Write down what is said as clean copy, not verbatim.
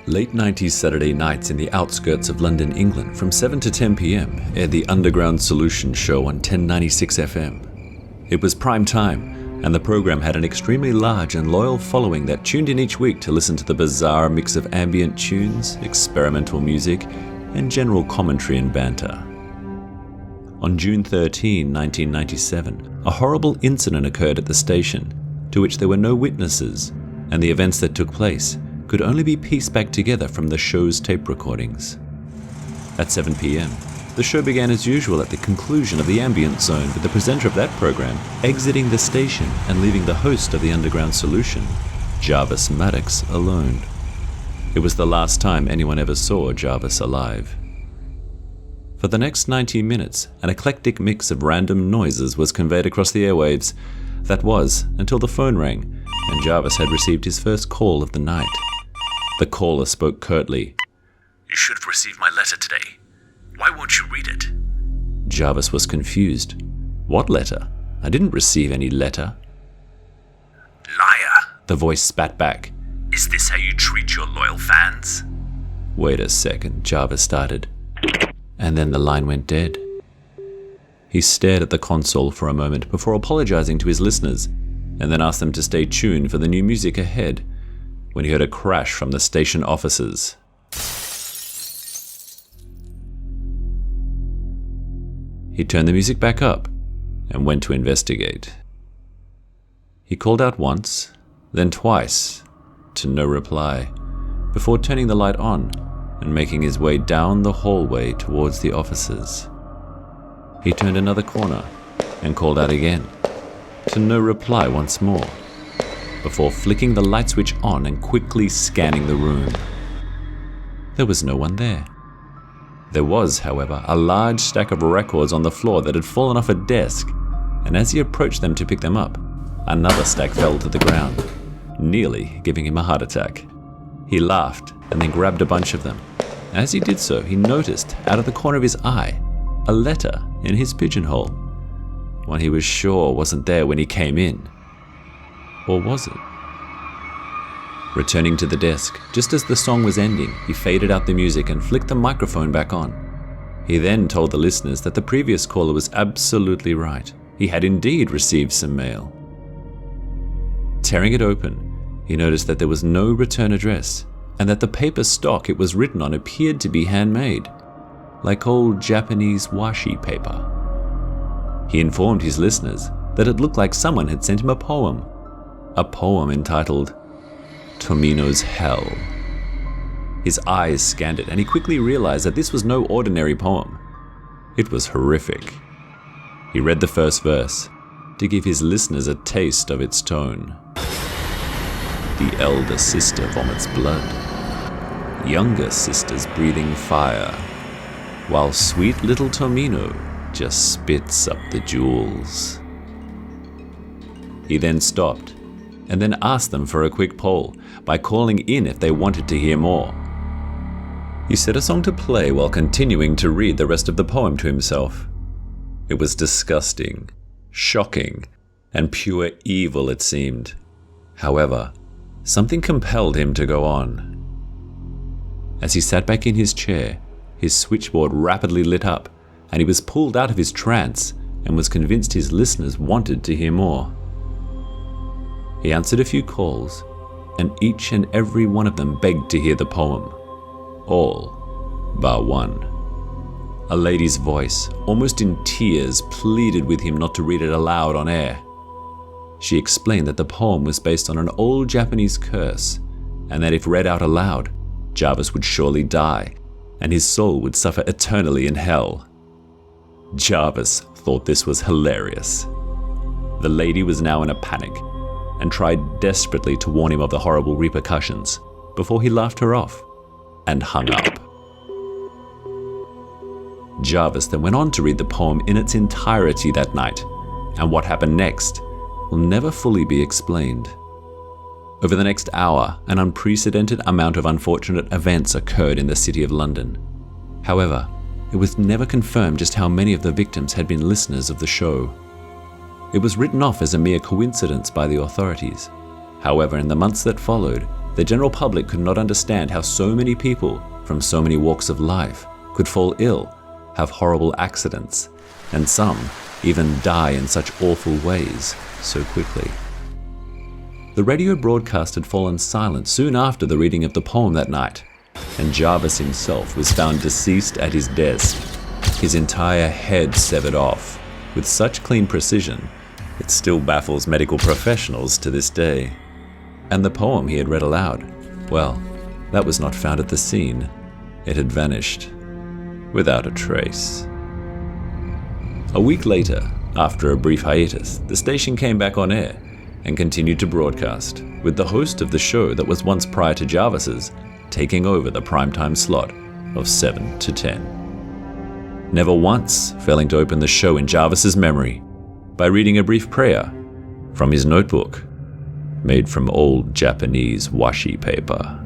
Late 90s Saturday nights in the outskirts of London, England, from 7 to 10 p.m, aired the Underground Solution show on 1096 FM. It was prime time, and the program had an extremely large and loyal following that tuned in each week to listen to the bizarre mix of ambient tunes, experimental music, and general commentary and banter. On June 13, 1997, a horrible incident occurred at the station, to which there were no witnesses, and the events that took place could only be pieced back together from the show's tape recordings. At 7 p.m, the show began as usual at the conclusion of the ambient zone, with the presenter of that program exiting the station and leaving the host of the Underground Solution, Jarvis Maddox, alone. It was the last time anyone ever saw Jarvis alive. For the next 90 minutes, an eclectic mix of random noises was conveyed across the airwaves. That was until the phone rang, and Jarvis had received his first call of the night. The caller spoke curtly. "You should have received my letter today. Why won't you read it?" Jarvis was confused. What letter? I didn't receive any letter. "Liar," the voice spat back. "Is this how you treat your loyal fans?" Wait a second, Jarvis started. And then the line went dead. He stared at the console for a moment before apologizing to his listeners, and then asked them to stay tuned for the new music ahead, when he heard a crash from the station offices. He turned the music back up and went to investigate. He called out once, then twice, to no reply, before turning the light on and making his way down the hallway towards the offices. He turned another corner and called out again, to no reply once more, before flicking the light switch on and quickly scanning the room. There was no one there. There was, however, a large stack of records on the floor that had fallen off a desk, and as he approached them to pick them up, another stack fell to the ground, nearly giving him a heart attack. He laughed and then grabbed a bunch of them. As he did so, he noticed, out of the corner of his eye, a letter in his pigeonhole, one he was sure wasn't there when he came in. Or was it? Returning to the desk, just as the song was ending, he faded out the music and flicked the microphone back on. He then told the listeners that the previous caller was absolutely right. He had indeed received some mail. Tearing it open, he noticed that there was no return address, and that the paper stock it was written on appeared to be handmade, like old Japanese washi paper. He informed his listeners that it looked like someone had sent him a poem entitled Tomino's Hell. His eyes scanned it, and he quickly realized that this was no ordinary poem. It was horrific. He read the first verse to give his listeners a taste of its tone. The elder sister vomits blood, younger sister's breathing fire, while sweet little Tomino just spits up the jewels. He then stopped and then asked them for a quick poll by calling in if they wanted to hear more. He set a song to play while continuing to read the rest of the poem to himself. It was disgusting, shocking, and pure evil, it seemed. However, something compelled him to go on. As he sat back in his chair, his switchboard rapidly lit up, and he was pulled out of his trance and was convinced his listeners wanted to hear more. He answered a few calls, and each and every one of them begged to hear the poem. All bar one. A lady's voice, almost in tears, pleaded with him not to read it aloud on air. She explained that the poem was based on an old Japanese curse, and that if read out aloud, Jarvis would surely die, and his soul would suffer eternally in hell. Jarvis thought this was hilarious. The lady was now in a panic, and tried desperately to warn him of the horrible repercussions, before he laughed her off and hung up. Jarvis then went on to read the poem in its entirety that night, and what happened next will never fully be explained. Over the next hour, an unprecedented amount of unfortunate events occurred in the city of London. However, it was never confirmed just how many of the victims had been listeners of the show. It was written off as a mere coincidence by the authorities. However, in the months that followed, The general public could not understand how so many people from so many walks of life could fall ill, have horrible accidents, and some even die in such awful ways so quickly. The radio broadcast had fallen silent soon after the reading of the poem that night, and Jarvis himself was found deceased at his desk, his entire head severed off, with such clean precision, it still baffles medical professionals to this day. And the poem he had read aloud, well, that was not found at the scene. It had vanished, without a trace. A week later, after a brief hiatus, the station came back on air and continued to broadcast, with the host of the show that was once prior to Jarvis's taking over the primetime slot of 7 to 10. Never once failing to open the show in Jarvis's memory by reading a brief prayer from his notebook, made from old Japanese washi paper.